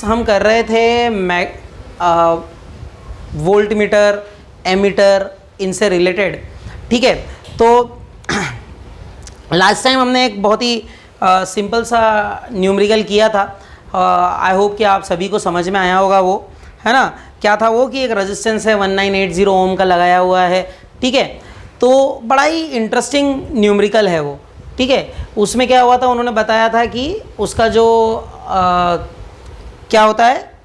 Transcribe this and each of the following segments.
हम कर रहे थे वोल्ट मीटर, एमीटर, इनसे रिलेटेड, ठीक है। तो लास्ट टाइम हमने एक बहुत ही सिंपल सा न्यूमेरिकल किया था। आई होप कि आप सभी को समझ में आया होगा, वो है ना। क्या था वो कि एक रेजिस्टेंस है 1980 ओम का लगाया हुआ है, ठीक है। तो बड़ा ही इंटरेस्टिंग न्यूमेरिकल है वो, ठीक है। उसमें क्या हुआ था, उन्होंने बताया था कि उसका जो क्या होता है,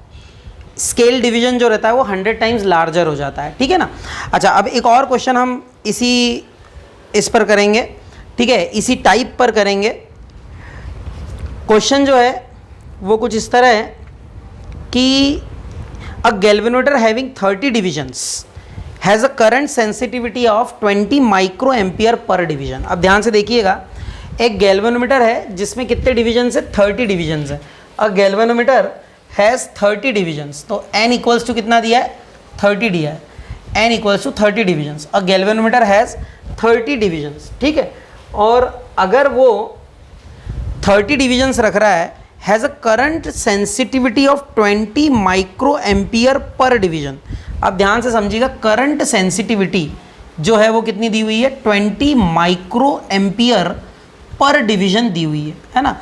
स्केल डिवीजन जो रहता है वो 100 टाइम्स लार्जर हो जाता है, ठीक है ना। अच्छा, अब एक और क्वेश्चन हम इस पर करेंगे, ठीक है, इसी टाइप पर करेंगे। क्वेश्चन जो है वो कुछ इस तरह है कि अ galvanometer having 30 divisions has a current sensitivity of 20 microampere पर डिवीजन। अब ध्यान से देखिएगा, एक गैल्वेनोमीटर है जिसमें कितने डिविजन्स है, 30 डिविजन्स है। अ गैल्वेनोमीटर हैज़ 30 डिविजन्स, तो n इक्वल्स टू कितना दिया है, 30 दिया है, n equals to 30 divisions. A galvanometer has 30 divisions, ठीक है। और अगर वो 30 डिविजन्स रख रहा है, has a current sensitivity of 20 microampere पर डिवीजन। अब ध्यान से समझिएगा, करंट सेंसिटिविटी जो है वो कितनी दी हुई है, 20 माइक्रो एम्पियर पर डिवीजन दी हुई है ना।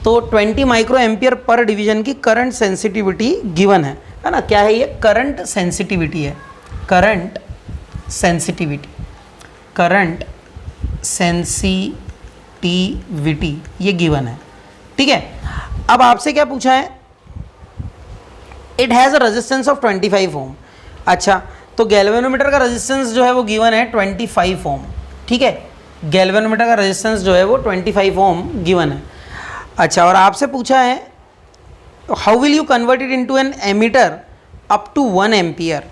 तो 20 माइक्रो एम्पियर पर डिवीजन की करंट सेंसिटिविटी गिवन है ना। क्या है ये, करंट सेंसिटिविटी है, करंट सेंसिटिविटी, करंट सेंसिटिविटी ये गिवन है, ठीक है। अब आपसे क्या पूछा है, it has a resistance of 25 ओम। अच्छा, तो गैल्वेनोमीटर का रेजिस्टेंस जो है वो गिवन है 25 ओम, ठीक है। गैल्वेनोमीटर का रेजिस्टेंस जो है वो 25 ओम गिवन है। अच्छा, और आपसे पूछा है how will you convert it into an ammeter up to 1 ampere.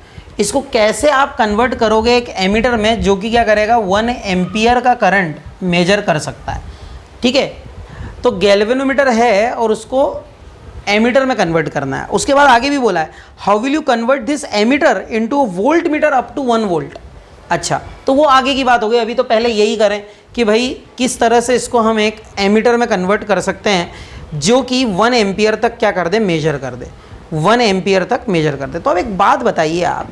इसको कैसे आप कन्वर्ट करोगे एक एमीटर में जो कि क्या करेगा, 1 एम्पियर का करंट मेजर कर सकता है, ठीक है। तो गैल्वेनोमीटर है और उसको एमीटर में कन्वर्ट करना है। उसके बाद आगे भी बोला है how will you convert this ammeter into voltmeter up to 1 volt. अच्छा, तो वो आगे की बात हो गई। अभी तो पहले यही करें कि भाई किस तरह से इसको हम एक एमीटर में कन्वर्ट कर सकते हैं जो कि 1 एम्पियर तक क्या कर दे, मेजर कर दे, 1 एम्पियर तक मेजर कर दे। तो अब एक बात बताइए आप,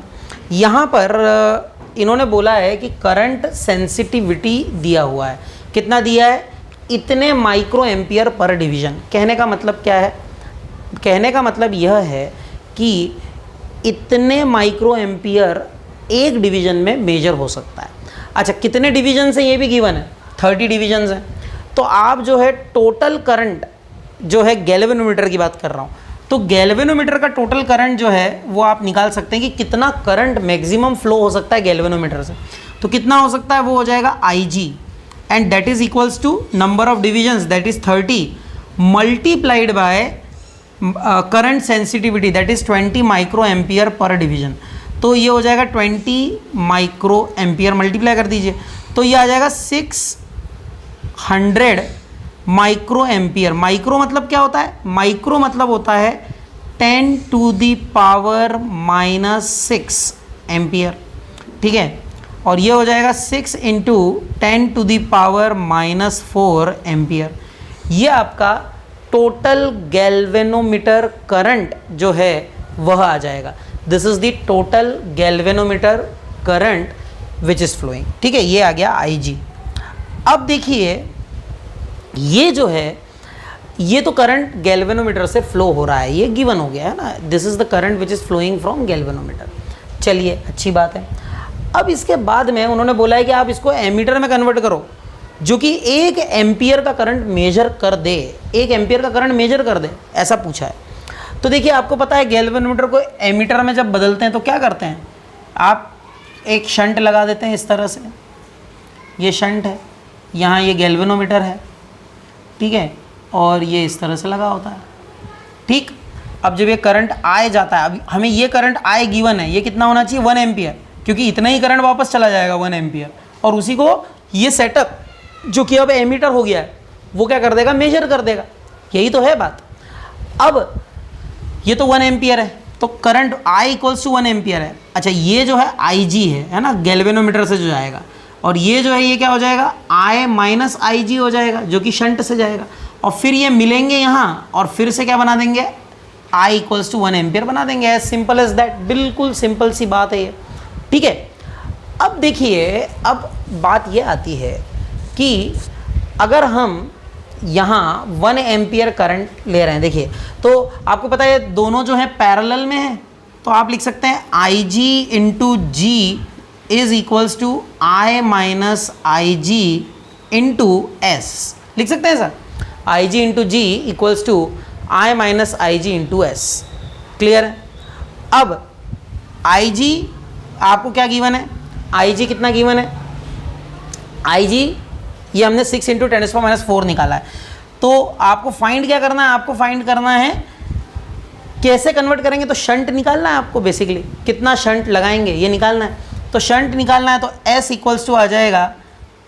यहाँ पर इन्होंने बोला है कि करंट सेंसिटिविटी दिया हुआ है, कितना दिया है, इतने माइक्रो एम्पियर पर डिवीजन। कहने का मतलब क्या है, कहने का मतलब यह है कि इतने माइक्रो एम्पियर एक डिवीजन में मेजर हो सकता है। अच्छा, कितने डिवीजन से ये भी गिवन है, 30 डिवीजन है। तो आप जो है टोटल करंट जो है, गैल्वेनोमीटर की बात कर रहा हूँ, तो गैल्वेनोमीटर का टोटल करंट जो है वो आप निकाल सकते हैं कि कितना करंट मैक्सिमम फ्लो हो सकता है गैल्वेनोमीटर से। तो कितना हो सकता है, वो हो जाएगा IG, and that is equals to number of divisions that is 30 multiplied by current sensitivity that is 20 microampere पर डिवीजन। तो ये हो जाएगा 20 माइक्रो एम्पियर, मल्टीप्लाई कर दीजिए तो ये आ जाएगा 600 माइक्रो एम्पियर। माइक्रो मतलब क्या होता है, माइक्रो मतलब होता है 10 टू दी पावर -6 एम्पियर, ठीक है। और ये हो जाएगा 6 into 10 to the power -4 ampere. ये आपका टोटल गैल्वेनोमीटर करंट जो है वह आ जाएगा। This is the total galvanometer current which is flowing, ठीक है। ये आ गया IG। अब देखिए, ये जो है ये तो करंट गैल्वेनोमीटर से फ्लो हो रहा है, ये गिवन हो गया है ना। This is the current which is flowing from galvanometer. चलिए, अच्छी बात है। अब इसके बाद में उन्होंने बोला है कि आप इसको एमीटर में कन्वर्ट करो जो कि 1 एम्पियर का करंट मेजर कर दे, 1 एम्पियर का करंट मेजर कर दे, ऐसा पूछा है। तो देखिए, आपको पता है गैल्वेनोमीटर को एमीटर में जब बदलते हैं तो क्या करते हैं, आप एक शंट लगा देते हैं इस तरह से, ये शंट है, यहाँ ये गैल्वेनोमीटर है, ठीक है, और ये इस तरह से लगा होता है, ठीक। अब जब ये करंट आए जाता है, अब हमें ये करंट आए गिवन है, ये कितना होना चाहिए, 1 एम्पियर, क्योंकि इतना ही करंट वापस चला जाएगा 1 एम्पियर, और उसी को ये सेटअप जो कि अब एमीटर हो गया है वो क्या कर देगा, मेजर कर देगा। यही तो है बात। अब ये तो 1 एम्पियर है, तो current I equals to 1 ampere है। अच्छा, ये जो है IG है ना, गैल्वेनोमीटर से जो जाएगा, और ये जो है ये क्या हो जाएगा, I माइनस IG हो जाएगा जो कि शंट से जाएगा, और फिर ये मिलेंगे यहाँ और फिर से क्या बना देंगे, I इक्वल्स टू 1 एम्पियर बना देंगे, एज सिंपल एज दैट। बिल्कुल सिंपल सी बात है ये, ठीक है। अब देखिए, अब बात ये आती है कि अगर हम यहाँ 1 एम्पियर करंट ले रहे हैं, देखिए तो आपको पता है दोनों जो है पैरेलल में है, तो आप लिख सकते हैं I G into G is equals to I minus I G into S, लिख सकते हैं sir, I G into G equals to I minus I G into S. Clear है? अब आई जी आपको क्या गिवन है, आई जी कितना गिवन है, आई जी ये हमने 6 इंटू 10⁻⁴ निकाला है। तो आपको फाइंड क्या करना है, आपको फाइंड करना है कैसे कन्वर्ट करेंगे, तो शंट निकालना है आपको, बेसिकली कितना शंट लगाएंगे ये निकालना है। तो शंट निकालना है तो S इक्वल्स टू आ जाएगा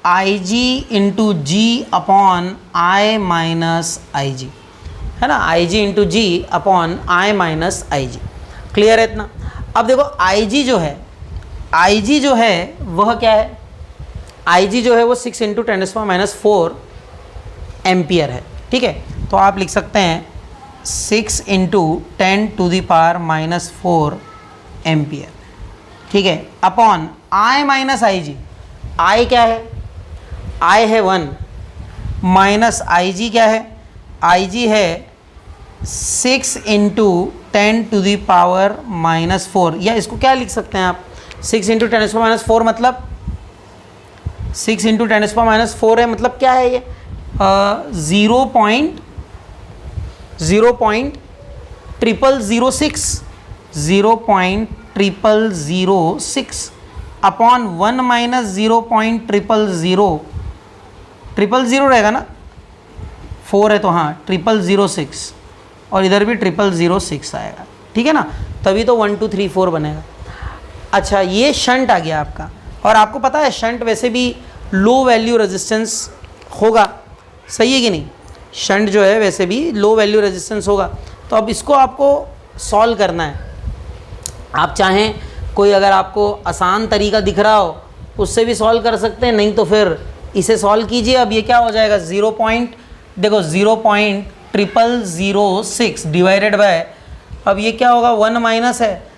I G into G upon I minus I G, है ना, I G into G upon I minus I G. Clear है इतना? अब देखो आई जी जो है, आई जी जो है वह क्या है, आई जी जो है वो 6 इंटू 10⁻⁴ एम्पियर है, ठीक है। तो आप लिख सकते हैं 6 इंटू 10⁻⁻⁴ एम्पियर, ठीक है, अपॉन आई माइनस आई जी। आई क्या है, आई है 1, माइनस आई जी क्या है, आई जी है 6 इंटू 10⁻⁻⁴, या इसको क्या लिख सकते हैं आप, 6 इंटू 10⁻⁴ मतलब 6 इंटू 10⁻⁴ है, मतलब क्या है ये, 0.00006 अपॉन 1 माइनस 0.000 रहेगा ना, 4 है तो हाँ 0006, और इधर भी 0006 आएगा, ठीक है ना, तभी तो 1 2 3 4 बनेगा। अच्छा, ये शंट आ गया आपका, और आपको पता है शंट वैसे भी लो वैल्यू रेजिस्टेंस होगा, सही है कि नहीं, शंट जो है वैसे भी लो वैल्यू रेजिस्टेंस होगा। तो अब इसको आपको सॉल्व करना है। आप चाहें कोई अगर आपको आसान तरीका दिख रहा हो उससे भी सॉल्व कर सकते हैं, नहीं तो फिर इसे सॉल्व कीजिए। अब ये क्या हो जाएगा, 0.0006 डिवाइडेड बाय, अब ये क्या होगा, 1 माइनस है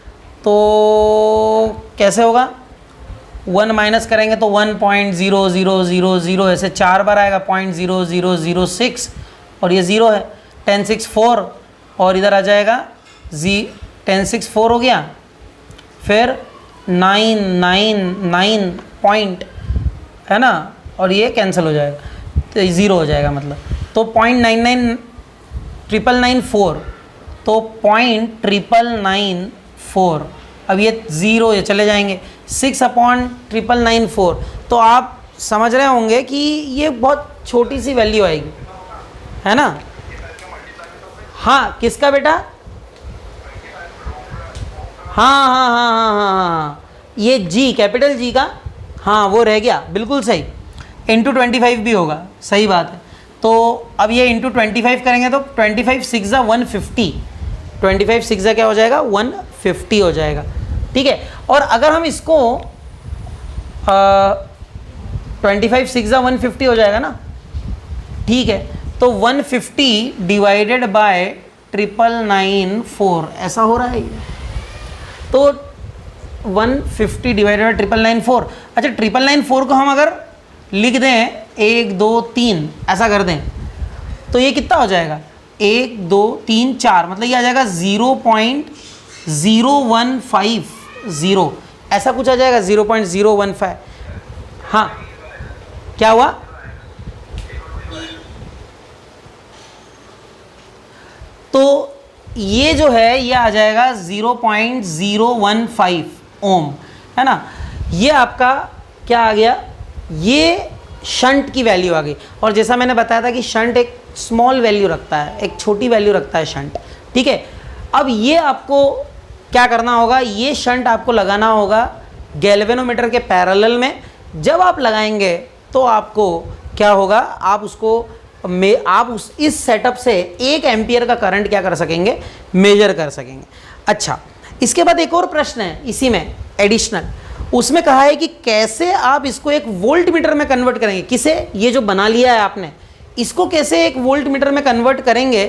तो कैसे होगा, 1 माइनस करेंगे तो 1.0000 ऐसे 4 बार आएगा, 0.0006, और ये 0 है, 10 6 4, और इधर आ जाएगा 10 6 4 हो गया, फिर 999 पॉइंट, है ना, और ये कैंसिल हो जाएगा तो 0 हो जाएगा, मतलब तो 0.99994, तो 0.99994, अब ये 0 ये चले जाएंगे, 6/99994, तो आप समझ रहे होंगे कि ये बहुत छोटी सी वैल्यू आएगी, है ना। हाँ, किसका बेटा, हाँ, ये जी, कैपिटल जी का, हाँ वो रह गया, बिल्कुल सही, इंटू 25 भी होगा, सही बात है। तो अब ये इंटू 25 करेंगे तो 25 6 150, 25 6 क्या हो जाएगा, 150 हो जाएगा, ठीक है। और अगर हम इसको 25 6 150 हो जाएगा ना, ठीक है, तो 150 डिवाइडेड बाय 99994 ऐसा हो रहा है, तो 150 डिवाइडेड बाय 99994। अच्छा, 99994 को हम अगर लिख दें 1 2 3 ऐसा कर दें तो ये कितना हो जाएगा, 1 2 3 4, मतलब ये आ जाएगा 0.0150 ऐसा कुछ आ जाएगा, 0.015। हाँ, क्या हुआ, तो ये जो है ये आ जाएगा 0.015 ओम, है ना। ये आपका क्या आ गया, ये शंट की वैल्यू आ गई। और जैसा मैंने बताया था कि शंट एक स्मॉल वैल्यू रखता है, एक छोटी वैल्यू रखता है शंट, ठीक है। अब ये आपको क्या करना होगा, ये शंट आपको लगाना होगा गैल्वेनोमीटर के पैरेलल में। जब आप लगाएंगे तो आपको क्या होगा, आप उसको इस सेटअप से 1 एम्पियर का करंट क्या कर सकेंगे, मेजर कर सकेंगे। अच्छा, इसके बाद एक और प्रश्न है इसी में एडिशनल, उसमें कहा है कि कैसे आप इसको एक वोल्ट मीटर में कन्वर्ट करेंगे। किसे, ये जो बना लिया है आपने, इसको कैसे एक वोल्ट मीटर में कन्वर्ट करेंगे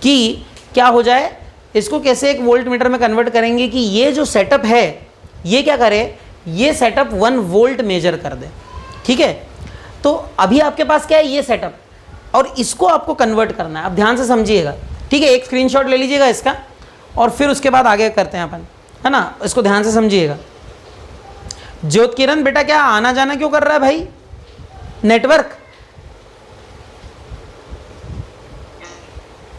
कि क्या हो जाए, इसको कैसे एक वोल्ट मीटर में कन्वर्ट करेंगे कि ये जो सेटअप है ये क्या करे, ये सेटअप 1 वोल्ट मेजर कर दे। ठीक है, तो अभी आपके पास क्या है, ये सेटअप, और इसको आपको कन्वर्ट करना है। अब ध्यान से समझिएगा, ठीक है, एक स्क्रीनशॉट ले लीजिएगा इसका और फिर उसके बाद आगे करते हैं अपन, है ना, इसको ध्यान से समझिएगा। ज्योत किरण बेटा क्या आना जाना क्यों कर रहा है भाई, नेटवर्क?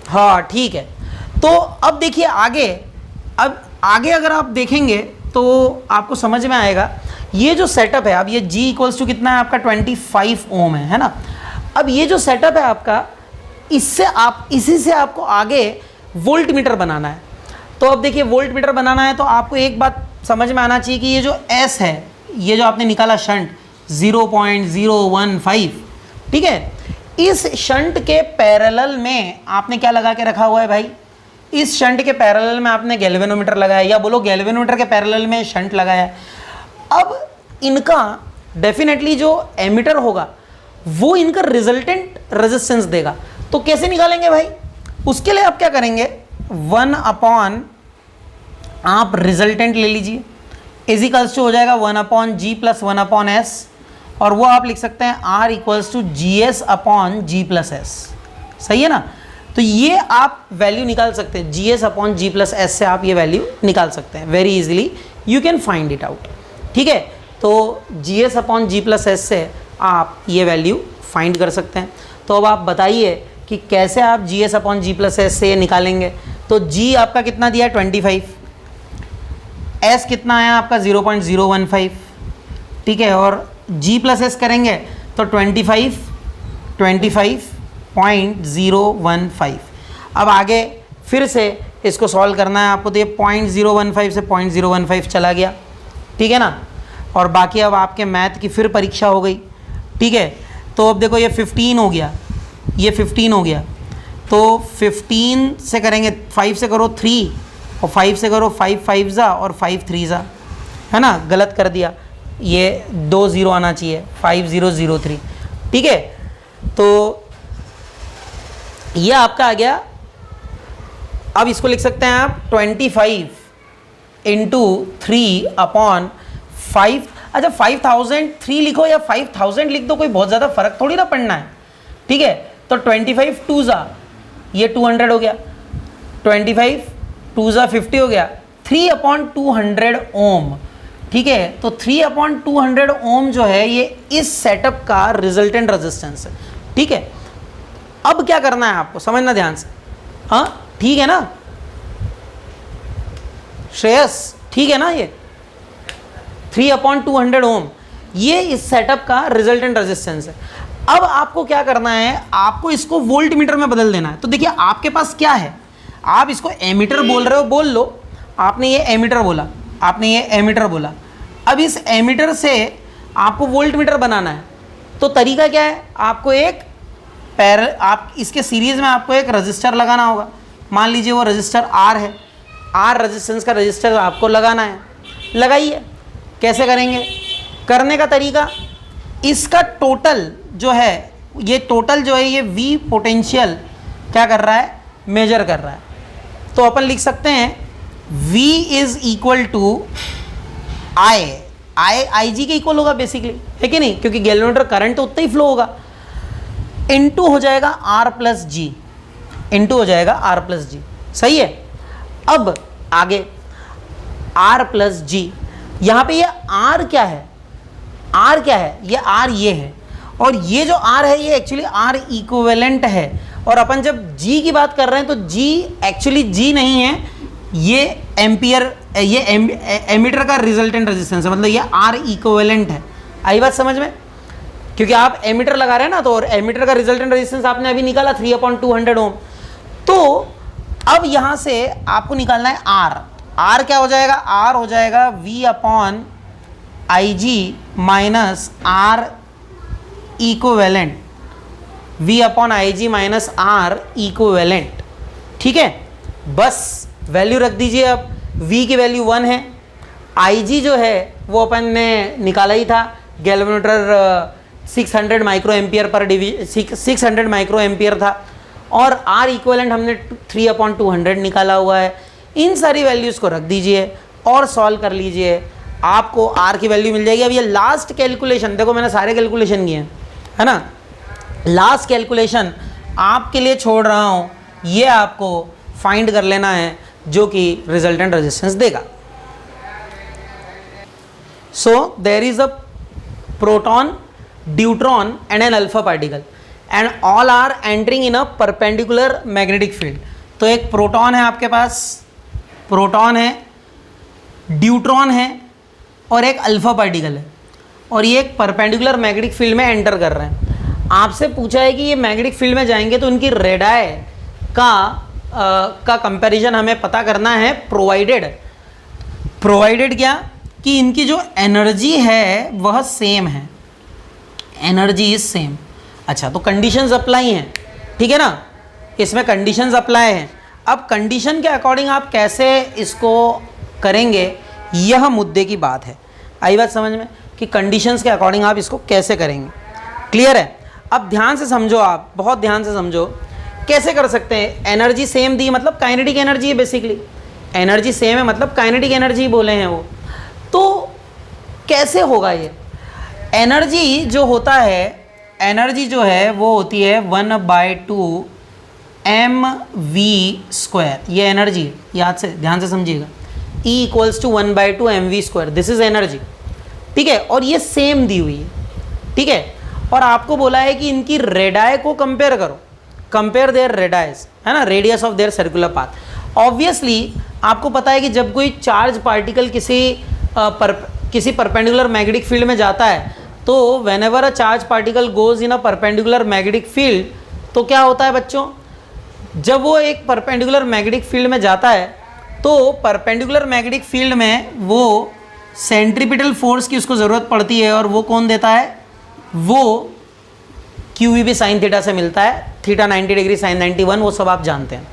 हाँ ठीक है, तो अब देखिए आगे, अब आगे अगर आप देखेंगे तो आपको समझ में आएगा ये जो सेटअप है। अब ये G इक्वल्स टू कितना है आपका 25 ओम है ना। अब ये जो सेटअप है आपका, इससे आप, इसी से आपको आगे वोल्ट मीटर बनाना है। तो अब देखिए वोल्ट मीटर बनाना है तो आपको एक बात समझ में आना चाहिए कि ये जो S है, ये जो आपने निकाला शंट 0.015, ठीक है, इस शंट के पैरेलल में आपने क्या लगा के रखा हुआ है भाई, इस शंट के पैरेलल में आपने गैल्वेनोमीटर लगाया, या बोलो गैल्वेनोमीटर के पैरेलल में शंट लगाया है। अब इनका डेफिनेटली जो एमीटर होगा वो इनका रिजल्टेंट रेजिस्टेंस देगा। तो कैसे निकालेंगे भाई, उसके लिए आप क्या करेंगे, 1 अपॉन आप रिजल्टेंट ले लीजिए, इजिकल्स टू हो जाएगा 1 upon G plus 1 upon S, और वो आप लिख सकते हैं R equals to G S upon G plus S. सही है ना, तो ये आप वैल्यू निकाल सकते हैं, जी S upon G plus S से आप ये वैल्यू निकाल सकते हैं, very easily you can find it out. ठीक है, तो जी S upon G plus S से आप ये वैल्यू फाइंड कर सकते हैं। तो अब आप बताइए कि कैसे आप जी S upon G plus S से निकालेंगे। तो जी आपका कितना दिया है 25, एस कितना आया आपका 0.015, ठीक है, और जी प्लस एस करेंगे तो 25.015। अब आगे फिर से इसको सॉल्व करना है आपको, तो ये 0.015 से 0.015 चला गया, ठीक है ना, और बाकी अब आपके मैथ की फिर परीक्षा हो गई। ठीक है, तो अब देखो ये 15 हो गया, ये 15 हो गया, तो 15 से करेंगे, 5 से करो 3 और 5 से करो 5 5 जा और 5 3 जा, है ना, गलत कर दिया, ये 2 0 आना चाहिए, 5003। ठीक है, तो ये आपका आ गया। अब इसको लिख सकते हैं आप 25 इंटू 3 अपॉन 5। अच्छा 5003 लिखो या 5000 लिख दो, कोई बहुत ज़्यादा फर्क थोड़ी ना पड़ना है। ठीक है, तो 25 2 जा, ये 200 हो गया, 25 2 जा 50 हो गया, 3 अपॉन 200 ओम। ठीक है, तो 3 अपॉन 200 ओम जो है ये इस सेटअप का रिजल्टेंट रेजिस्टेंस है। ठीक है, अब क्या करना है आपको, समझना ध्यान से, हाँ ठीक है ना श्रेयस, ठीक है ना, ये 3 अपॉन 200 ओम ये इस सेटअप का रिजल्टेंट रेजिस्टेंस है। अब आपको क्या करना है, आपको इसको वोल्ट मीटर में बदल देना है। तो देखिए आपके पास क्या है, आप इसको एमीटर बोल रहे हो, बोल लो, आपने ये एमीटर बोला, आपने ये एमीटर बोला। अब इस एमीटर से आपको वोल्ट मीटर बनाना है, तो तरीका क्या है, आपको एक आप इसके सीरीज में आपको एक रजिस्टर लगाना होगा। मान लीजिए वो रजिस्टर आर है, आर रेजिस्टेंस का रजिस्टर आपको लगाना है, लगाइए। कैसे करेंगे, करने का तरीका, इसका टोटल जो है, ये टोटल जो है ये V पोटेंशियल क्या कर रहा है, मेजर कर रहा है। तो अपन लिख सकते हैं V इज इक्वल टू आई जी के इक्वल होगा बेसिकली, है कि नहीं, क्योंकि गैल्वेनोमीटर करंट तो उतना ही फ्लो होगा, इनटू हो जाएगा R प्लस जी, इनटू हो जाएगा R प्लस जी। सही है, अब आगे R प्लस जी, यहाँ पे ये R क्या है, R क्या है, ये R ये है, और ये जो R है ये एक्चुअली R इक्विवेलेंट है। और अपन जब G की बात कर रहे हैं तो G एक्चुअली G नहीं है, ये एम्पियर, ये एमीटर का रिजल्टेंट रेजिस्टेंस है, मतलब ये R इक्विवेलेंट है। आई बात समझ में, क्योंकि आप एमीटर लगा रहे हैं ना, तो एमीटर का रिजल्टेंट रेजिस्टेंस आपने अभी निकाला 3 अपॉन 200 ओम। तो अब यहाँ से आपको निकालना है R। R क्या हो जाएगा, R हो जाएगा V upon I G minus R equivalent, V upon I G minus R equivalent. ठीक है, बस वैल्यू रख दीजिए। अब V की वैल्यू 1 है, IG जो है वो अपन ने निकाला ही था, galvanometer 600 micro ampere per 600 micro ampere था, और R इक्विवेलेंट हमने 3 अपॉन 200 निकाला हुआ है। इन सारी वैल्यूज़ को रख दीजिए और सॉल्व कर लीजिए, आपको आर की वैल्यू मिल जाएगी। अब ये लास्ट कैलकुलेशन, देखो मैंने सारे कैलकुलेशन किए हैं, है ना, लास्ट कैलकुलेशन आपके लिए छोड़ रहा हूँ, ये आपको फाइंड कर लेना है जो कि रिजल्टेंट रेजिस्टेंस देगा। So there is a proton, deuteron and an alpha particle and all are entering in a perpendicular magnetic field. तो एक प्रोटॉन है आपके पास, प्रोटॉन है, ड्यूट्रॉन है और एक अल्फा पार्टिकल है, और ये एक परपेंडिकुलर मैग्नेटिक फील्ड में एंटर कर रहे हैं। आपसे पूछा है कि ये मैग्नेटिक फील्ड में जाएंगे तो उनकी रेडाई का कंपैरिजन हमें पता करना है, प्रोवाइडेड क्या कि इनकी जो एनर्जी है वह सेम है, एनर्जी इज सेम। अच्छा, तो कंडीशंस अप्लाई हैं, ठीक है ना, इसमें कंडीशंस अप्लाई हैं। अब कंडीशन के अकॉर्डिंग आप कैसे इसको करेंगे, यह मुद्दे की बात है। आई बात समझ में कि कंडीशंस के अकॉर्डिंग आप इसको कैसे करेंगे, क्लियर है। अब ध्यान से समझो, आप बहुत ध्यान से समझो कैसे कर सकते हैं। एनर्जी सेम दी मतलब काइनेटिक एनर्जी है, बेसिकली एनर्जी सेम है मतलब काइनेटिक एनर्जी बोले हैं वो। तो कैसे होगा ये, एनर्जी जो होता है, एनर्जी जो है वो होती है 1/2 mv², ये एनर्जी याद से ध्यान से समझिएगा, E = 1/2 mv², this is energy, ठीक है। और ये सेम दी हुई है, ठीक है। और आपको बोला है कि इनकी रेडाई को कंपेयर करो, कंपेयर देयर रेडाइज, है ना, radius of their circular path. Obviously आपको पता है कि जब कोई चार्ज पार्टिकल किसी परपेंडिकुलर मैग्नेटिक फील्ड में जाता है, तो whenever a charge particle goes in a perpendicular magnetic field, तो क्या होता है बच्चों, जब वो एक परपेंडिकुलर मैग्नेटिक फील्ड में जाता है तो परपेंडिकुलर मैग्नेटिक फील्ड में वो सेंट्रीपिटल फोर्स की उसको ज़रूरत पड़ती है, और वो कौन देता है, वो QEB साइन थीटा से मिलता है, थीटा 90 डिग्री साइन 91, वो सब आप जानते हैं,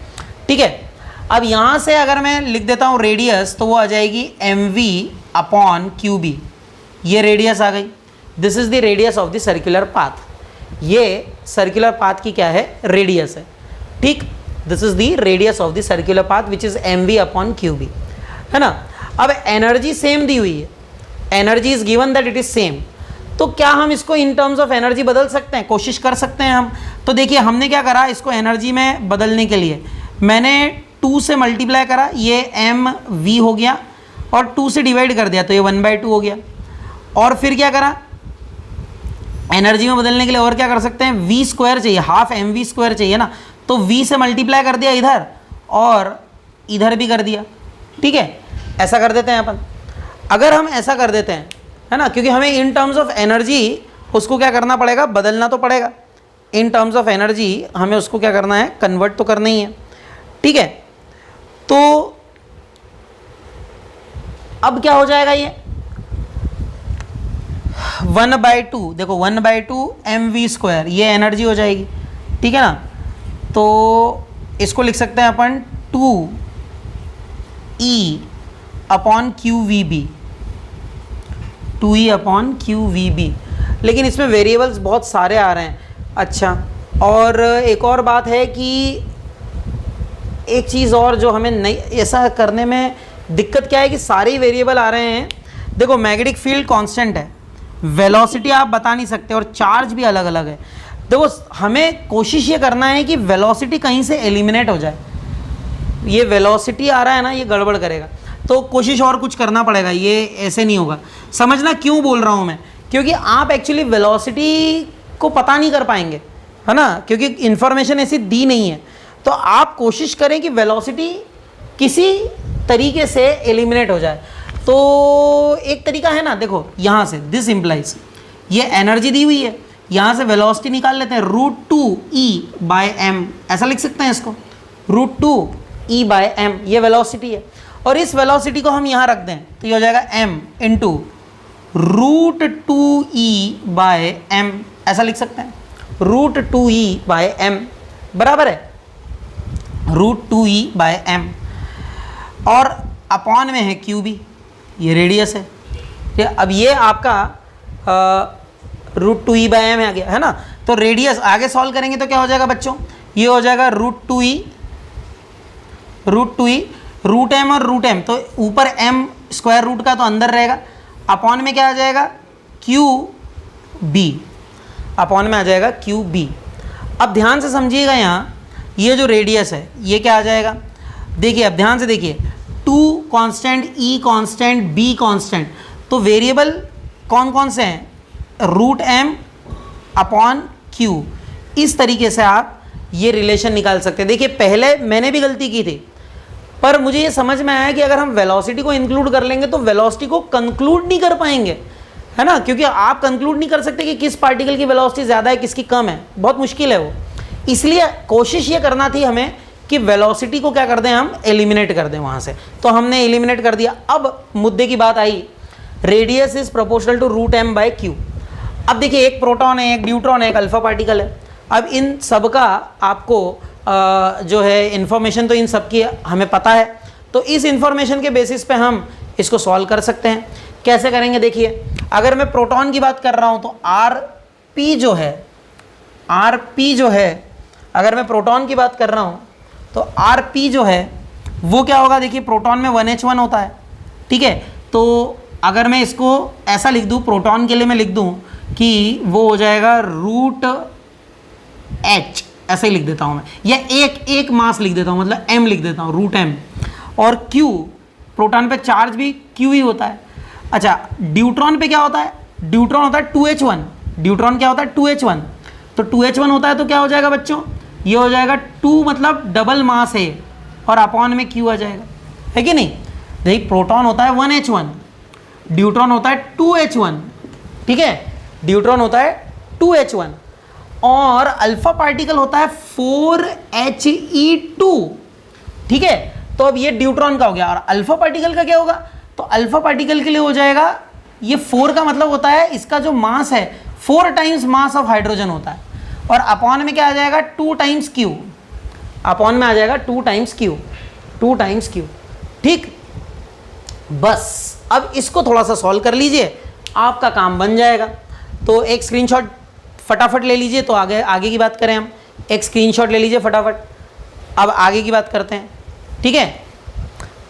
ठीक है। अब यहाँ से अगर मैं लिख देता हूँ रेडियस, तो वो आ जाएगी mv/QB, ये रेडियस आ गई, this is the radius of the circular path, ये सर्कुलर पाथ की क्या है, रेडियस है, ठीक, this is the radius of the circular path which is mv/QB, है ना। अब एनर्जी सेम दी हुई है, energy is given that it is same, तो क्या हम इसको इन टर्म्स ऑफ एनर्जी बदल सकते हैं, कोशिश कर सकते हैं हम। तो देखिए हमने क्या करा, इसको एनर्जी में बदलने के लिए मैंने 2 से मल्टीप्लाई करा, ये mv हो गया, और 2 से डिवाइड कर दिया तो ये 1/2 हो गया। और फिर क्या करा, एनर्जी में बदलने के लिए और क्या कर सकते हैं, v² चाहिए, हाफ mv² चाहिए ना, तो v से मल्टीप्लाई कर दिया इधर और इधर भी कर दिया, ठीक है। ऐसा कर देते हैं अपन, अगर हम ऐसा कर देते हैं, है ना, क्योंकि हमें इन टर्म्स ऑफ एनर्जी उसको क्या करना पड़ेगा, बदलना तो पड़ेगा, इन टर्म्स ऑफ एनर्जी हमें उसको क्या करना है, कन्वर्ट तो करना ही है, ठीक है। तो अब क्या हो जाएगा, ये 1/2, देखो 1/2 mv², ये एनर्जी हो जाएगी, ठीक है ना। तो इसको लिख सकते हैं अपन 2E/QVB, 2E/QVB, लेकिन इसमें वेरिएबल्स बहुत सारे आ रहे हैं। अच्छा, और एक और बात है कि एक चीज़ और जो हमें नहीं, ऐसा करने में दिक्कत क्या है कि सारे ही वेरिएबल आ रहे हैं। देखो मैग्नेटिक फील्ड कांस्टेंट है, वेलोसिटी आप बता नहीं सकते, और चार्ज भी अलग अलग है। देखो हमें कोशिश ये करना है कि वेलोसिटी कहीं से एलिमिनेट हो जाए, ये वेलोसिटी आ रहा है ना, ये गड़बड़ करेगा, तो कोशिश और कुछ करना पड़ेगा, ये ऐसे नहीं होगा। समझना क्यों बोल रहा हूँ मैं, क्योंकि आप एक्चुअली वेलोसिटी को पता नहीं कर पाएंगे, है ना, क्योंकि इन्फॉर्मेशन ऐसी दी नहीं है। तो आप कोशिश करें कि वेलोसिटी किसी तरीके से एलिमिनेट हो जाए। तो एक तरीका है ना, देखो यहाँ से दिस इम्प्लाइज, ये एनर्जी दी हुई है, यहाँ से वेलोसिटी निकाल लेते हैं, √2E/m, ऐसा लिख सकते हैं इसको, √2E/m, ये वेलोसिटी है। और इस वेलोसिटी को हम यहाँ रख दें तो ये हो जाएगा m × √2E/m, ऐसा लिख सकते हैं, √2E/m बराबर है √2E/m, और अपॉन में है QB, ये रेडियस है। अब ये आपका √2E/m आ गया, है ना। तो रेडियस आगे सॉल्व करेंगे तो क्या हो जाएगा बच्चों, ये हो जाएगा √2E रूट एम और रूट एम, तो ऊपर एम स्क्वायर रूट का तो अंदर रहेगा, अपॉन में क्या आ जाएगा क्यू बी, अपॉन में आ जाएगा क्यू बी। अब ध्यान से समझिएगा, यहाँ ये जो रेडियस है ये क्या आ जाएगा, देखिए अब ध्यान से देखिए, two constant, E constant, B constant, तो वेरिएबल कौन कौन से हैं, रूट एम अपॉन क्यू। इस तरीके से आप ये रिलेशन निकाल सकते हैं। देखिए पहले मैंने भी गलती की थी, पर मुझे ये समझ में आया कि अगर हम वेलोसिटी को इंक्लूड कर लेंगे तो वेलोसिटी को कंक्लूड नहीं कर पाएंगे, है ना, क्योंकि आप कंक्लूड नहीं कर सकते कि किस पार्टिकल की वेलोसिटी ज़्यादा है किसकी कम है, बहुत मुश्किल है वो। इसलिए कोशिश ये करना थी हमें कि वेलोसिटी को क्या कर दें, हम एलिमिनेट कर दें वहाँ से, तो हमने एलिमिनेट कर दिया। अब मुद्दे की बात आई, radius is proportional to root M by Q. अब देखिए एक प्रोटॉन है, एक न्यूट्रॉन है, एक अल्फा पार्टिकल है। अब इन सब का आपको जो है इन्फॉर्मेशन तो इन सब की हमें पता है, तो इस इन्फॉर्मेशन के बेसिस पे हम इसको सॉल्व कर सकते हैं। कैसे करेंगे, देखिए अगर मैं प्रोटॉन की बात कर रहा हूँ तो आर पी जो है, अगर मैं प्रोटॉन की बात कर रहा हूँ तो आर पी जो है वो क्या होगा, देखिए प्रोटॉन में 1H1 होता है, ठीक है। तो अगर मैं इसको ऐसा लिख दूँ, प्रोटॉन के लिए मैं लिख दूँ कि वो हो जाएगा रूट एच, ऐसे ही लिख देता हूँ मैं, या एक मास लिख देता हूँ, मतलब m लिख देता हूँ, रूट m। और q, प्रोटॉन पे चार्ज भी q ही होता है। अच्छा, ड्यूट्रॉन पे क्या होता है, ड्यूट्रॉन होता है 2H1, ड्यूट्रॉन क्या होता है 2H1, तो 2H1 होता है तो क्या हो जाएगा बच्चों, ये हो जाएगा 2 मतलब डबल मास है और अपॉन में q आ जाएगा, है कि नहीं। देखिए प्रोटॉन होता है 1H1, ड्यूट्रॉन होता है 2H1, ठीक है, ड्यूट्रॉन होता है 2H1 और अल्फा पार्टिकल होता है 4He2, ठीक है। तो अब ये ड्यूट्रॉन का हो गया, और अल्फा पार्टिकल का क्या होगा, तो अल्फा पार्टिकल के लिए हो जाएगा, ये 4 का मतलब होता है इसका जो मास है 4 टाइम्स मास ऑफ हाइड्रोजन होता है, और अपॉन में क्या आ जाएगा 2 टाइम्स क्यू, अपॉन में आ जाएगा 2 टाइम्स क्यू, 2 टाइम्स क्यू, ठीक। बस अब इसको थोड़ा सा सॉल्व कर लीजिए, आपका काम बन जाएगा। तो एक स्क्रीनशॉट फटाफट ले लीजिए, तो आगे की बात करें हम, एक स्क्रीनशॉट ले लीजिए फटाफट, अब आगे की बात करते हैं, ठीक है।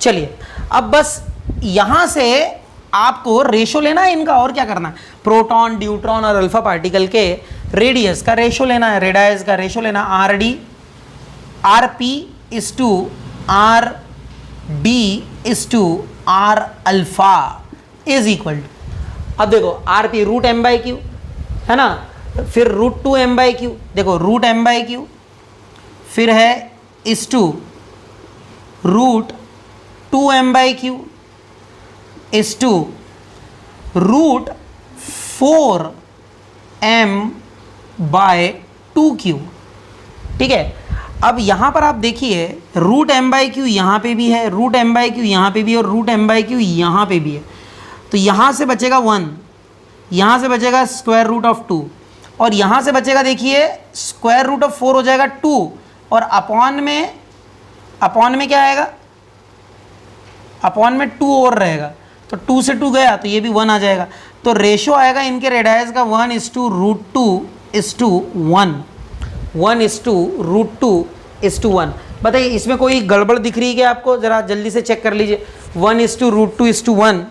चलिए अब बस यहाँ से आपको रेशो लेना है इनका, और क्या करना है, प्रोटॉन, ड्यूट्रॉन और अल्फा पार्टिकल के रेडियस का रेशो लेना है, रेडियस का रेशो लेना, R D, R P is to R D is to R alpha is equal to, अब देखो R P root M by Q है ना, फिर रूट 2 एम बाई क्यू, देखो रूट एम बाई क्यू, फिर है is to root 2 M by Q is to root 4 M bye 2 Q, ठीक है। अब यहाँ पर आप देखिए रूट एम बाई क्यू यहाँ पे भी है, रूट एम बाई क्यू यहाँ पे भी है, और रूट एम बाई क्यू यहाँ पे भी है, तो यहाँ से बचेगा 1, यहाँ से बचेगा स्क्वायर रूट ऑफ 2, और यहाँ से बचेगा देखिए स्क्वायर रूट ऑफ 4 हो जाएगा 2, और अपॉन में क्या आएगा, अपॉन में 2 और रहेगा, तो 2 से 2 गया तो ये भी 1 आ जाएगा, तो रेशो आएगा इनके रेडियस का 1:√2:1, 1:√2:1। बताइए इसमें कोई गड़बड़ दिख रही है क्या आपको, ज़रा जल्दी से चेक कर लीजिए, 1:√2:1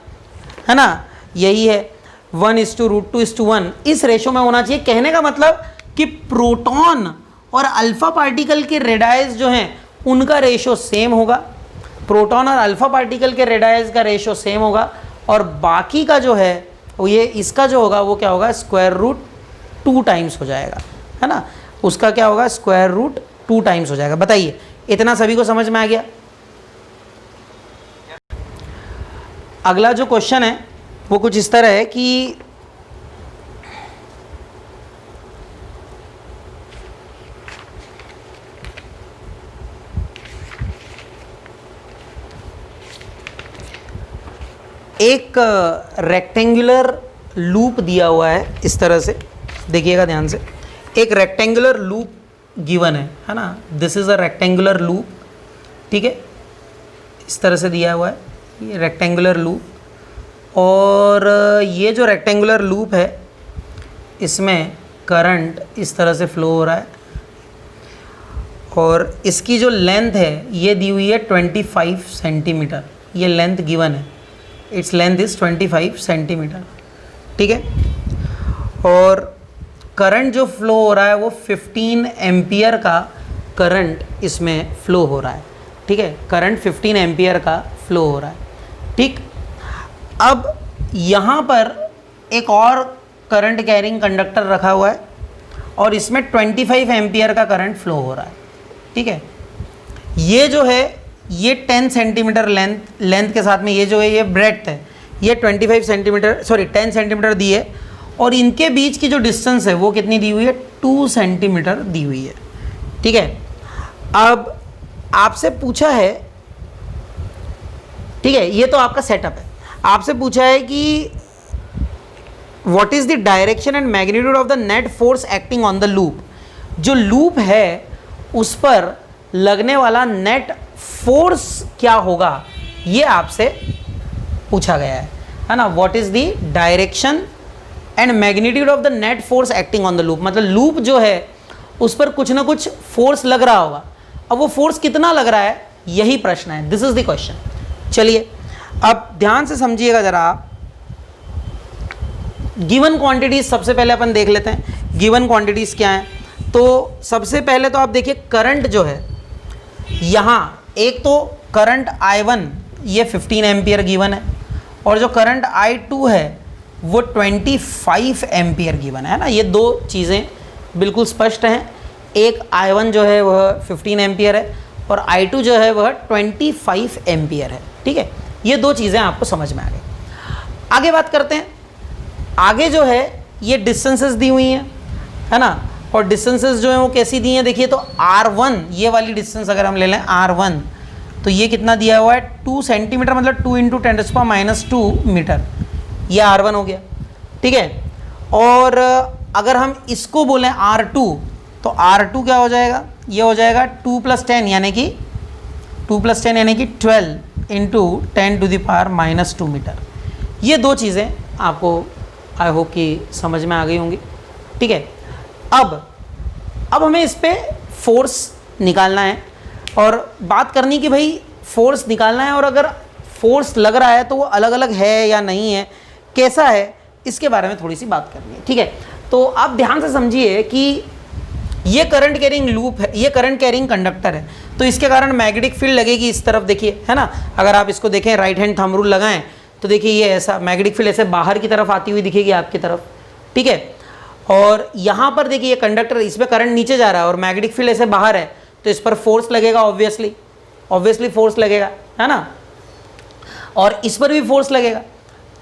है ना, यही है 1:√2:1, इस रेशो में होना चाहिए। कहने का मतलब कि प्रोटॉन और अल्फा पार्टिकल के रेडियस जो हैं उनका रेशो सेम होगा, प्रोटॉन और अल्फा पार्टिकल के रेडियस का रेशो सेम होगा, और बाकी का जो है वो ये इसका जो होगा वो क्या होगा, स्क्वायर रूट 2 टाइम्स हो जाएगा, है ना, उसका क्या होगा, स्क्वायर रूट 2 टाइम्स हो जाएगा। बताइए इतना सभी को समझ में आ गया। अगला जो क्वेश्चन है वो कुछ इस तरह है कि एक रेक्टेंगुलर लूप दिया हुआ है इस तरह से, देखिएगा ध्यान से, एक रेक्टेंगुलर लूप गिवन है ना, this is a rectangular loop, ठीक है, इस तरह से दिया हुआ है ये रेक्टेंगुलर लूप, और ये जो रेक्टेंगुलर लूप है इसमें करंट इस तरह से फ्लो हो रहा है, और इसकी जो लेंथ है ये दी हुई है 25 सेंटीमीटर, ये लेंथ गिवन है, इट्स लेंथ इज़ 25 सेंटीमीटर, ठीक है। और करंट जो फ्लो हो रहा है वो 15 एम्पियर का करंट इसमें फ्लो हो रहा है, ठीक है। करंट 15 एम्पियर का फ्लो हो रहा है, ठीक। अब यहाँ पर एक और करंट कैरिंग कंडक्टर रखा हुआ है और इसमें 25 एम्पियर का करंट फ्लो हो रहा है, ठीक है। ये जो है ये 10 सेंटीमीटर लेंथ के साथ में ये जो है ये ब्रेड्थ है, ये 25 सेंटीमीटर 10 सेंटीमीटर दी है और इनके बीच की जो डिस्टेंस है वो कितनी दी हुई है, 2 सेंटीमीटर दी हुई है, ठीक है। अब आपसे पूछा है, ठीक है, ये तो आपका सेटअप है, आपसे पूछा है कि what is the direction and magnitude of the net force acting on the loop. जो लूप है उस पर लगने वाला नेट फोर्स क्या होगा, ये आपसे पूछा गया है ना। What is the direction and magnitude of the net force acting on the loop, मतलब लूप जो है उस पर कुछ ना कुछ फोर्स लग रहा होगा। अब वो फोर्स कितना लग रहा है, यही प्रश्न है, दिस इज द क्वेश्चन। चलिए अब ध्यान से समझिएगा जरा आप। गिवन क्वांटिटीज सबसे पहले अपन देख लेते हैं, गिवन क्वांटिटीज क्या हैं। तो सबसे पहले तो आप देखिए करंट जो है यहाँ, एक तो करंट I1 ये 15 एम्पियर गिवन है और जो करंट I2 है वो 25 एम्पियर गिवन है ना। ये दो चीज़ें बिल्कुल स्पष्ट हैं, एक I1 जो है वह 15 एम्पियर है और I2 जो है वह 25 एम्पियर है, ठीक है। ये दो चीज़ें आपको समझ में आ गई। आगे बात करते हैं। आगे जो है ये डिस्टेंसेस दी हुई हैं, है ना, और डिस्टेंसेस जो है वो कैसी दी हैं, देखिए तो R1 ये वाली डिस्टेंस अगर हम ले लें R1 तो ये कितना दिया हुआ है, 2 सेंटीमीटर, मतलब 2 × 10⁻² मीटर, ये R1 हो गया, ठीक है। और अगर हम इसको बोलें R2 तो R2 क्या हो जाएगा, ये हो जाएगा 2 + 10 यानी कि 12 × 10⁻² मीटर। ये दो चीज़ें आपको आई होप कि समझ में आ गई होंगी, ठीक है। अब हमें इस पे फोर्स निकालना है और बात करनी कि भाई फोर्स निकालना है और अगर फोर्स लग रहा है तो वो अलग अलग है या नहीं है, कैसा है, इसके बारे में थोड़ी सी बात करनी है, ठीक है। तो आप ध्यान से समझिए कि ये करंट कैरिंग लूप है, ये करंट कैरिंग कंडक्टर है, तो इसके कारण मैग्नेटिक फील्ड लगेगी इस तरफ, देखिए, है ना। अगर आप इसको देखें, राइट हैंड थंब रूल लगाएं तो देखिए ये ऐसा मैग्नेटिक फील्ड ऐसे बाहर की तरफ आती हुई दिखेगी आपकी तरफ, ठीक है। और यहाँ पर देखिए ये कंडक्टर, इसमें करंट नीचे जा रहा है और मैग्नेटिक फील्ड ऐसे बाहर है, तो इस पर फोर्स लगेगा, ऑब्वियसली फोर्स लगेगा, है ना। और इस पर भी फोर्स लगेगा,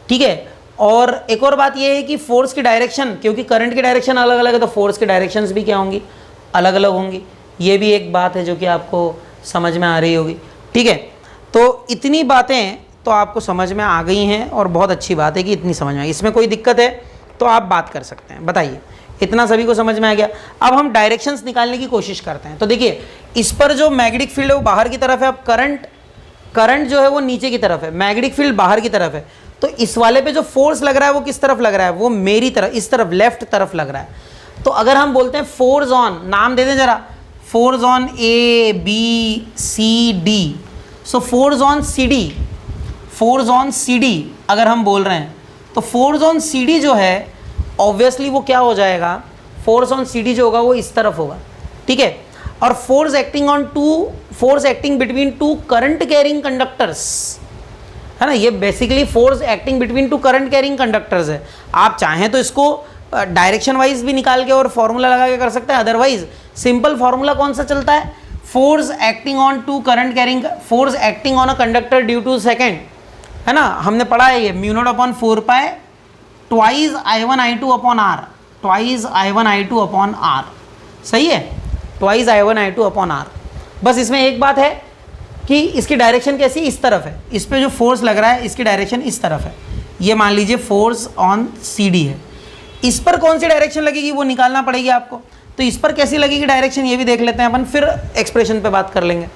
ठीक है। और एक और बात ये है कि फोर्स की डायरेक्शन, क्योंकि करंट की डायरेक्शन अलग अलग है तो फोर्स की डायरेक्शंस भी क्या होंगी, अलग अलग होंगी। ये भी एक बात है जो कि आपको समझ में आ रही होगी, ठीक है। तो इतनी बातें तो आपको समझ में आ गई हैं और बहुत अच्छी बात है कि इतनी समझ में आई। इसमें कोई दिक्कत है तो आप बात कर सकते हैं, बताइए। इतना सभी को समझ में आ गया। अब हम डायरेक्शंस निकालने की कोशिश करते हैं। तो देखिए इस पर जो मैग्नेटिक फील्ड है वो बाहर की तरफ है, अब करंट जो है वो नीचे की तरफ है, मैग्नेटिक फील्ड बाहर की तरफ है, तो इस वाले पे जो फोर्स लग रहा है वो किस तरफ लग रहा है, वो मेरी तरफ, इस तरफ, लेफ्ट तरफ लग रहा है। तो अगर हम बोलते हैं फोर्स ऑन, नाम दे दें जरा, force on ABCD, so force on CD अगर हम बोल रहे हैं तो फोर्स ऑन CD जो है ऑब्वियसली वो क्या हो जाएगा, फोर्स ऑन CD जो होगा वो इस तरफ होगा, ठीक है। और force acting between two current carrying conductors, है ना, ये basically force acting between two current carrying conductors है। आप चाहें तो इसको डायरेक्शन वाइज भी निकाल के और फॉर्मूला लगा के कर सकते हैं, अदरवाइज सिंपल फॉर्मूला कौन सा चलता है, force acting on two current carrying, force acting on a conductor due to second, है ना, हमने पढ़ा है ये μ0/4π ट्वाइस I1I2/R, ट्वाइस I1I2/R, सही है, ट्वाइस I1I2/R। बस इसमें एक बात है कि इसकी डायरेक्शन कैसी, इस तरफ है, इस पे जो फोर्स लग रहा है इसकी डायरेक्शन इस तरफ है। ये मान लीजिए फोर्स ऑन CD है, इस पर कौन सी डायरेक्शन लगेगी वो निकालना पड़ेगी आपको। तो इस पर कैसी लगेगी डायरेक्शन ये भी देख लेते हैं अपन, फिर एक्सप्रेशन पे बात कर लेंगे।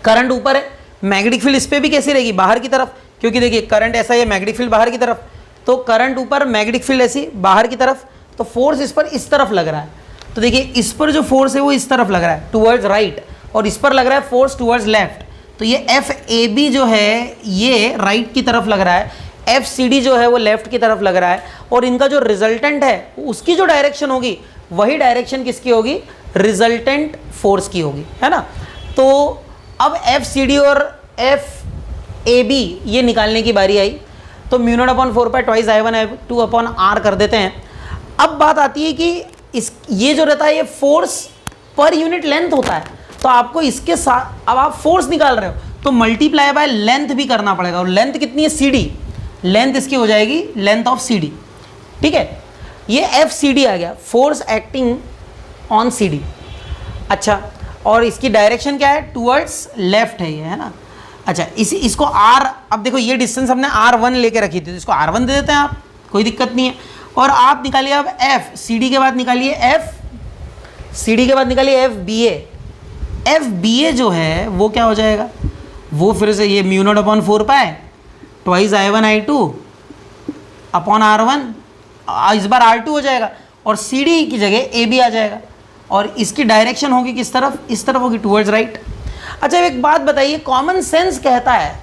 करंट ऊपर है, मैग्नेटिक फील्ड इस पर भी कैसी रहेगी, बाहर की तरफ, क्योंकि देखिए करंट ऐसा है, मैग्नेटिक फील्ड बाहर की तरफ, तो करंट ऊपर, मैग्नेटिक फील्ड ऐसी बाहर की तरफ, तो फोर्स इस पर इस तरफ लग रहा है। तो देखिए इस पर जो फोर्स है वो इस तरफ लग रहा है टूवर्ड्स राइट, और इस पर लग रहा है फोर्स टूवर्ड्स लेफ्ट। तो ये एफ ए बी जो है ये राइट की तरफ लग रहा है, एफ सी डी जो है वो लेफ्ट की तरफ लग रहा है, और इनका जो रिजल्टेंट है उसकी जो डायरेक्शन होगी वही डायरेक्शन किसकी होगी, रिजल्टेंट फोर्स की होगी, है ना। तो अब एफ सी डी और एफ ए बी ये निकालने की बारी आई, तो mu not upon 4 pi twice I1 I2 upon R कर देते हैं। अब बात आती है कि इस ये जो रहता है ये फोर्स पर यूनिट लेंथ होता है, तो आपको इसके साथ अब आप फोर्स निकाल रहे हो तो मल्टीप्लाई बाय लेंथ भी करना पड़ेगा, और लेंथ कितनी है, सी डी, लेंथ इसकी हो जाएगी लेंथ ऑफ सी डी, ठीक है। ये एफ सी डी आ गया, force acting on C D. अच्छा, और इसकी डायरेक्शन क्या है, टूवर्ड्स लेफ्ट है ये, है ना। अच्छा, इसको आर, अब देखो ये डिस्टेंस हमने R1 लेके रखी थी, तो इसको R1 दे देते हैं आप, कोई दिक्कत नहीं है। और आप निकालिए अब एफ सी डी के बाद निकालिए एफ सी डी के बाद निकालिए एफ बी ए। एफ बी ए जो है वो क्या हो जाएगा, वो फिर से ये mu not upon 4 pi twice I1 I2 upon R1, इस बार R2 हो जाएगा, और सी डी की जगह ए बी आ जाएगा, और इसकी डायरेक्शन होगी किस तरफ, इस तरफ होगी, टूवर्ड्स राइट। अच्छा, एक बात बताइए, कॉमन सेंस कहता है,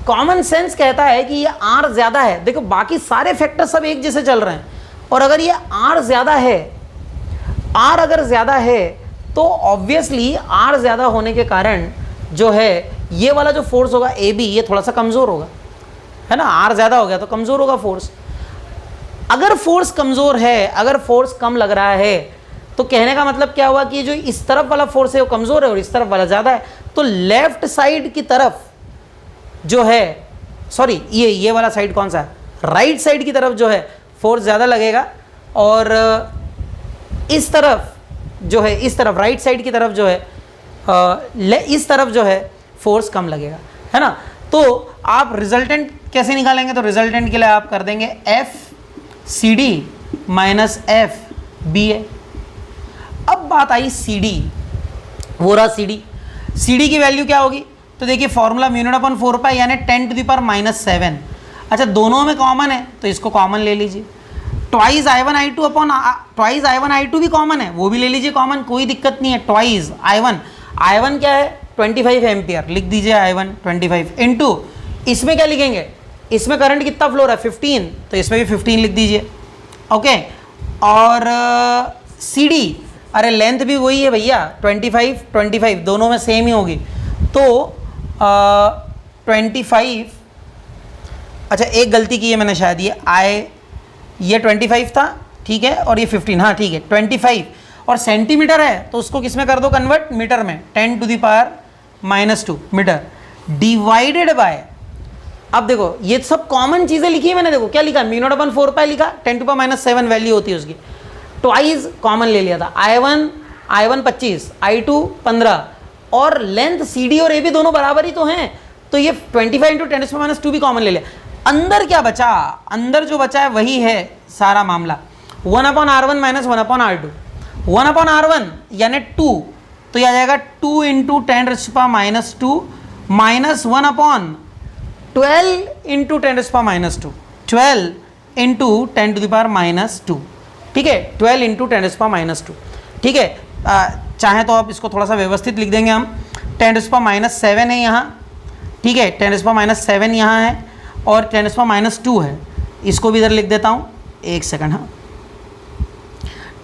कॉमन सेंस कहता है कि ये R ज़्यादा है। देखो बाकी सारे फैक्टर सब एक जैसे चल रहे हैं, और अगर ये R ज़्यादा है, R अगर ज़्यादा है तो ऑब्वियसली R ज़्यादा होने के कारण जो है ये वाला जो फोर्स होगा ए बी, ये थोड़ा सा कमज़ोर होगा, है ना। R ज़्यादा हो गया तो कमज़ोर होगा फोर्स। अगर फोर्स कमज़ोर है, अगर फोर्स कम लग रहा है, तो कहने का मतलब क्या हुआ कि जो इस तरफ वाला फोर्स है वो कमज़ोर है और इस तरफ वाला ज़्यादा है, तो लेफ्ट साइड की तरफ जो है, सॉरी ये वाला साइड कौन सा है, राइट साइड की तरफ जो है फोर्स ज़्यादा लगेगा, और इस तरफ जो है, इस तरफ राइट साइड की तरफ जो है इस तरफ जो है फोर्स कम लगेगा, है ना। तो आप रिजल्टेंट कैसे निकालेंगे, तो रिजल्टेंट के लिए आप कर देंगे F C D minus F B A. अब बात आई सी डी, वो रहा सी डी। सी डी की वैल्यू क्या होगी, तो देखिए formula mu not upon 4 pi यानी 10 टू द पावर -7। अच्छा, दोनों में कॉमन है तो इसको कॉमन ले लीजिए। Twice I1 I2 upon twice I1 I2 भी कॉमन है, वो भी ले लीजिए कॉमन, कोई दिक्कत नहीं है। ट्वाइस I1 क्या है 25 एम्पियर, लिख दीजिए I1 25 इनटू, इसमें क्या लिखेंगे, इसमें करंट कितना फ्लो रहा है 15, तो इसमें भी 15 लिख दीजिए, ओके। और सी डी, अरे लेंथ भी वही है भैया, 25 दोनों में सेम ही होगी, तो 25, अच्छा एक गलती की है मैंने शायद, ये 25 था, ठीक है, और ये 15, हाँ ठीक है 25, और सेंटीमीटर है तो उसको किस में कर दो कन्वर्ट, मीटर में, 10 to the power -2 metre divided by, अब देखो ये सब कॉमन चीज़ें लिखी है मैंने, देखो क्या लिखा, म्यू नॉट अपॉन 4 पाई लिखा, 10 टू पावर -7 वैल्यू होती है उसकी, ट्वाइस कॉमन ले लिया था, I1 25 I2 15, और लेंथ सी डी और ए बी दोनों बराबर ही तो हैं, तो ये 25 इंटू 10⁻² भी कॉमन ले लिया। अंदर क्या बचा, अंदर जो बचा है वही है सारा मामला, 1/R1 माइनस 1/R2, 1/R1 यानी 2, तो यह आ जाएगा 2 into 10⁻² minus 1/12 into 10⁻², 12 into 10 to the power -2, ठीक है, 12 इंटू 10⁻², ठीक है। चाहे तो आप इसको थोड़ा सा व्यवस्थित लिख देंगे हम, 10⁻7 है यहाँ, ठीक है, 10⁻7 यहाँ है, और 10⁻² है, इसको भी इधर लिख देता हूँ, एक सेकंड, हाँ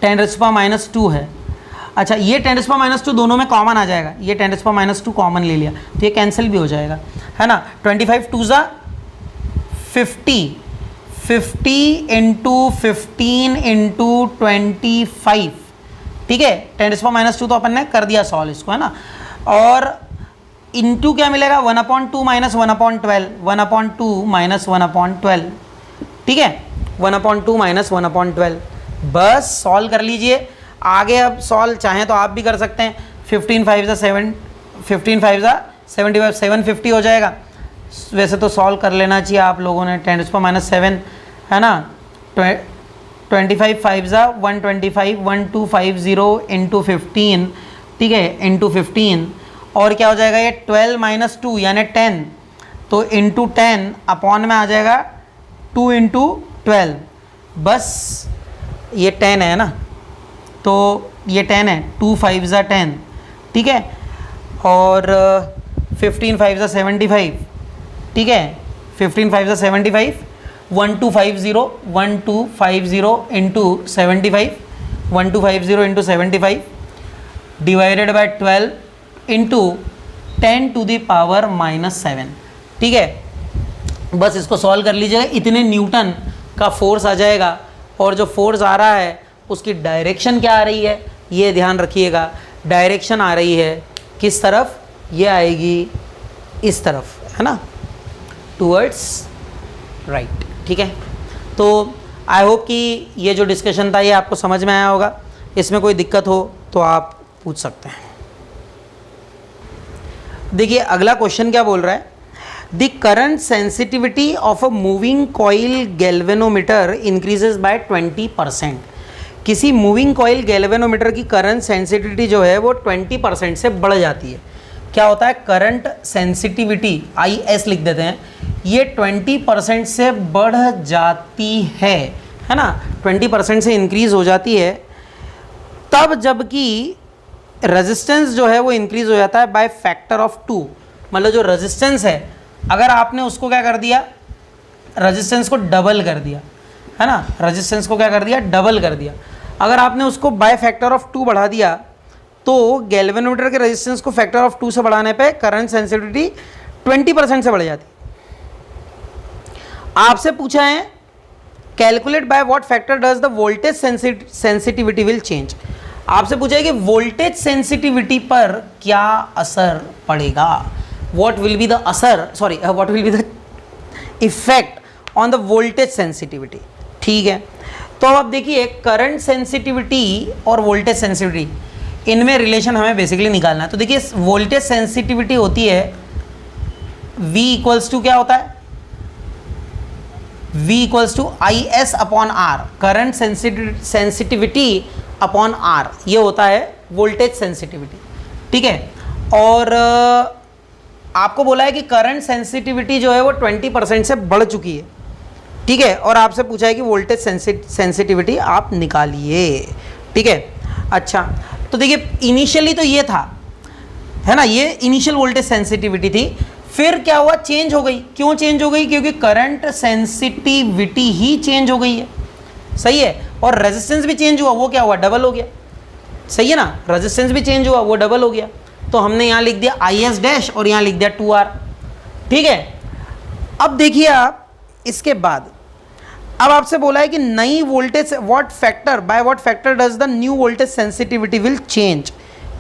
10⁻² है। अच्छा, ये 10⁻² दोनों में कॉमन आ जाएगा, ये 10⁻² कॉमन ले लिया तो ये कैंसिल भी हो जाएगा, है ना। 25 2 ज़ा 50 इंटू 15 इंटू 25, ठीक है, 10⁻² तो अपन ने कर दिया सॉल्व इसको, है ना। और इंटू क्या मिलेगा, 1/2 माइनस 1/12, 1/2 माइनस 1/12, ठीक है, 1/2 माइनस 1/12, बस सॉल्व कर लीजिए। आगे अब सॉल्व चाहें तो आप भी कर सकते हैं, 15 5 ज़ा 75, 750 हो जाएगा। वैसे तो सॉल्व कर लेना चाहिए आप लोगों ने, 10⁻7 है ना, 25 5 ज़ा 125, 1250 इंटू 15, ठीक है, इंटू 15, और क्या हो जाएगा ये 12 - 2 यानी 10, तो इंटू 10 अपॉन में आ जाएगा 2 इंटू 12, बस ये 10 है ना, तो ये 10 है, 2 5 ज़ा 10, ठीक है, और 15 5 ज़ा 75, ठीक है, 15 5 ज़ा 75, 1250 into 75, 1250 into 75 divided by 12 into 10 to the power -7, ठीक है। बस इसको सॉल्व कर लीजिएगा, इतने न्यूटन का फोर्स आ जाएगा, और जो फोर्स आ रहा है उसकी डायरेक्शन क्या आ रही है, ये ध्यान रखिएगा, डायरेक्शन आ रही है किस तरफ, ये आएगी इस तरफ, है ना, टूवर्ड्स राइट, ठीक है। तो आई होप कि ये जो डिस्कशन था ये आपको समझ में आया होगा। इसमें कोई दिक्कत हो तो आप पूछ सकते हैं। देखिए अगला क्वेश्चन क्या बोल रहा है, the current sensitivity of a moving coil galvanometer increases by 20%। किसी मूविंग कॉइल गैल्वेनोमीटर की करंट सेंसिटिविटी जो है वो 20% से बढ़ जाती है। क्या होता है, करंट सेंसिटिविटी IS लिख देते हैं, ये 20% से बढ़ जाती है ना, 20% से इंक्रीज हो जाती है, तब जबकि रेजिस्टेंस जो है वो इंक्रीज हो जाता है बाय फैक्टर ऑफ 2। मतलब जो रेजिस्टेंस है, अगर आपने उसको क्या कर दिया, रेजिस्टेंस को डबल कर दिया, है ना, रेजिस्टेंस को क्या कर दिया, डबल कर दिया, अगर आपने उसको बाय फैक्टर ऑफ 2 बढ़ा दिया तो गैल्वेनोमीटर के रेजिस्टेंस को फैक्टर ऑफ 2 से बढ़ाने पे करंट सेंसिटिविटी 20% से बढ़ जाती है। आपसे पूछा है calculate by what factor does the voltage sensitivity will change. आपसे पूछा है कि वोल्टेज सेंसिटिविटी पर क्या असर पड़ेगा, व्हाट विल बी द असर, sorry what will be the effect on the voltage sensitivity, ठीक है। तो अब देखिए करंट सेंसिटिविटी और वोल्टेज सेंसिटिविटी, इनमें रिलेशन हमें बेसिकली निकालना है। तो देखिए वोल्टेज सेंसिटिविटी होती है V इक्वल्स टू क्या होता है, V equals to IS upon R, current sensitivity upon R, ये होता है वोल्टेज सेंसिटिविटी, ठीक है। और आपको बोला है कि करंट सेंसिटिविटी जो है वो 20% से बढ़ चुकी है, ठीक है, और आपसे पूछा है कि वोल्टेज सेंसिटिविटी आप निकालिए, ठीक है। अच्छा तो देखिए इनिशियली तो ये था, है ना, ये इनिशियल वोल्टेज सेंसिटिविटी थी, फिर क्या हुआ, चेंज हो गई। क्यों चेंज हो गई, क्योंकि करंट सेंसिटिविटी ही चेंज हो गई है, सही है, और रेजिस्टेंस भी चेंज हुआ, वो क्या हुआ, डबल हो गया, सही है ना, रेजिस्टेंस भी चेंज हुआ, वो डबल हो गया। तो हमने यहाँ लिख दिया IS डैश और यहाँ लिख दिया 2R, ठीक है। अब देखिए आप इसके बाद अब आपसे बोला है कि नई voltage what factor by what factor does the new voltage sensitivity will change,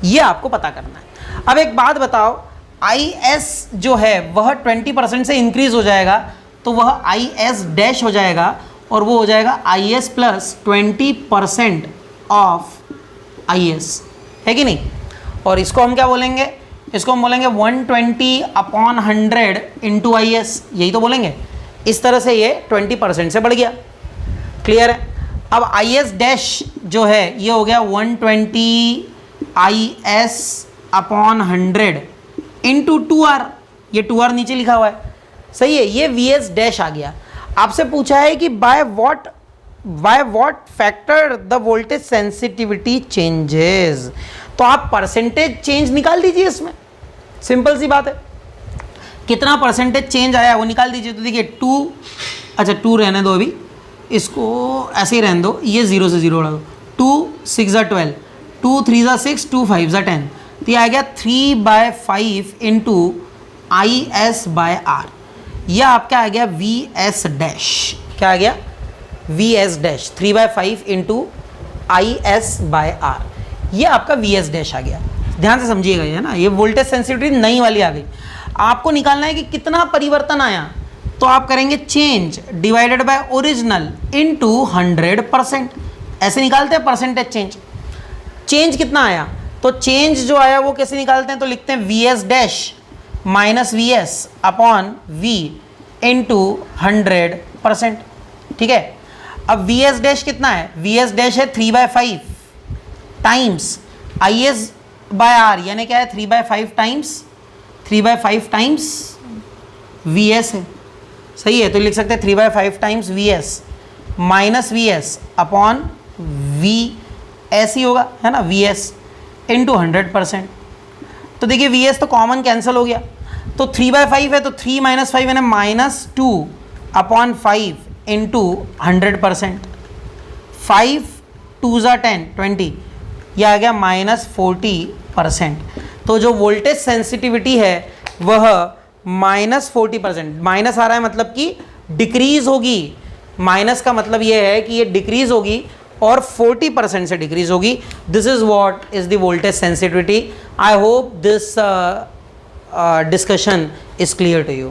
ये आपको पता करना है। अब एक बात बताओ, IS जो है वह 20% से इंक्रीज हो जाएगा तो वह IS डैश हो जाएगा और वो हो जाएगा IS प्लस 20% ऑफ IS, है कि नहीं। और इसको हम क्या बोलेंगे, इसको हम बोलेंगे 120 अपॉन 100 इंटू IS, यही तो बोलेंगे। इस तरह से ये 20% से बढ़ गया, क्लियर है। अब IS डैश जो है ये हो गया 120 IS अपॉन 100 इंटू 2R, ये 2R नीचे लिखा हुआ है, सही है, ये VS डैश आ गया। आपसे पूछा है कि by what factor the voltage sensitivity changes, तो आप परसेंटेज चेंज निकाल दीजिए, इसमें सिंपल सी बात है, कितना परसेंटेज चेंज आया वो निकाल दीजिए। तो देखिए 2, अच्छा 2 रहने दो, अभी इसको ऐसे ही रहने दो, ये 0 से 0 उड़ा दो, 2 6 ज़ा 12, 2 3 ज़ा 6, 2 5 ज़ा 10, तो ये आ गया 3/5 इंटू IS बाय R, यह आपका आ गया VS डैश, क्या आ गया VS dash, 3/5 into IS by R, ये आपका VS डैश आ गया। ध्यान से समझिएगा, ये ना, ये वोल्टेज सेंसिटिविटी नई वाली आ गई। आपको निकालना है कि कितना परिवर्तन आया, तो आप करेंगे change divided by original into 100%, ऐसे निकालते हैं परसेंटेज चेंज। चेंज कितना आया, तो चेंज जो आया वो कैसे निकालते हैं, तो लिखते हैं VS dash minus VS upon V into 100%, ठीक है। अब VS डैश कितना है, VS डैश है 3/5 टाइम्स IS बाय R, यानी क्या है 3/5 टाइम्स 3/5 टाइम्स VS है, सही है। तो लिख सकते हैं 3/5 times VS minus VS upon V ऐसी होगा, है ना, वी एस इंटू 100%। तो देखिए वी एस तो कॉमन कैंसिल हो गया, तो 3/5 है तो 3 - 5 यानी -2/5 इंटू 100%। 5 2 ज़ा 10 20, यह आ गया -40%। तो जो वोल्टेज सेंसिटिविटी है वह -40%, माइनस आ रहा है मतलब कि डिक्रीज होगी, माइनस का मतलब यह है कि ये डिक्रीज होगी और 40% से डिक्रीज होगी। This is what is the voltage sensitivity. I hope this discussion is clear to you.